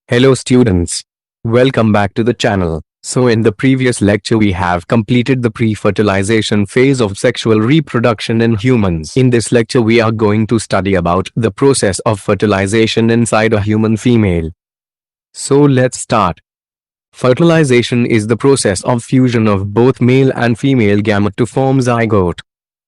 Hello students. Welcome back to the channel. So in the previous lecture we have completed the pre-fertilization phase of sexual reproduction in humans. In this lecture we are going to study about the process of fertilization inside a human female. So let's start. Fertilization is the process of fusion of both male and female gamete to form zygote.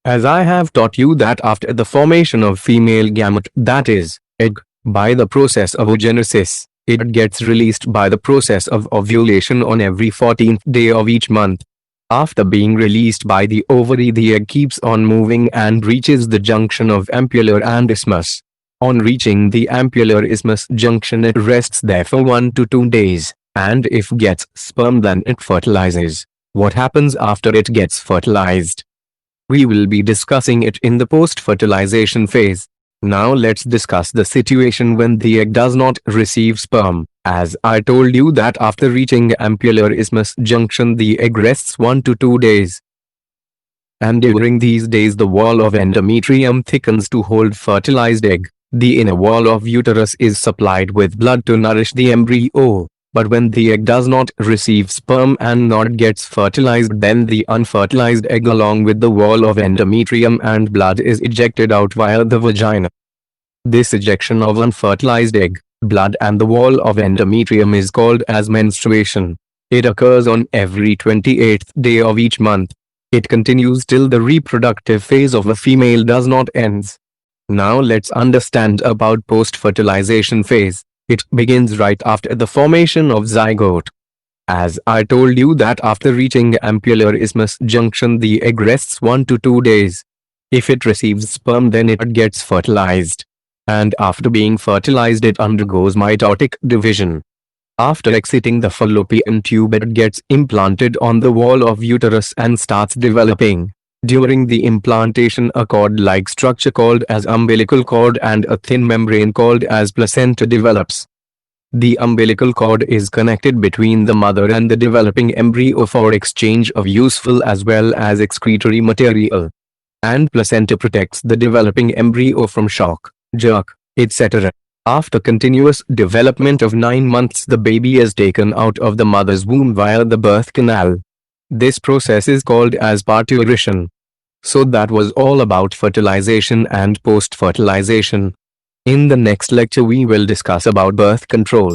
As I have taught you that after the formation of female gamete, that is, egg, by the process of oogenesis, it gets released by the process of ovulation on every 14th day of each month. After being released by the ovary, the egg keeps on moving and reaches the junction of ampulla and isthmus. On reaching the ampular isthmus junction, it rests there for 1 to 2 days, and if gets sperm then it fertilizes. What happens after it gets fertilized? We will be discussing it in the post-fertilization phase. Now let's discuss the situation when the egg does not receive sperm. As I told you that after reaching ampular isthmus junction the egg rests 1 to 2 days. And during these days the wall of endometrium thickens to hold fertilized egg. The inner wall of uterus is supplied with blood to nourish the embryo. But when the egg does not receive sperm and not gets fertilized, then the unfertilized egg along with the wall of endometrium and blood is ejected out via the vagina. This ejection of unfertilized egg, blood and the wall of endometrium is called as menstruation. It occurs on every 28th day of each month. It continues till the reproductive phase of a female does not ends. Now let's understand about post-fertilization phase. It begins right after the formation of zygote. As I told you that after reaching ampular isthmus junction the egg rests 1 to 2 days. If it receives sperm then it gets fertilized. And after being fertilized it undergoes mitotic division. After exiting the fallopian tube it gets implanted on the wall of uterus and starts developing. During the implantation a cord-like structure called as umbilical cord and a thin membrane called as placenta develops. The umbilical cord is connected between the mother and the developing embryo for exchange of useful as well as excretory material. And placenta protects the developing embryo from shock, jerk, etc. After continuous development of 9 months the baby is taken out of the mother's womb via the birth canal. This process is called as parturition. So that was all about fertilization and post-fertilization. In the next lecture we will discuss about birth control.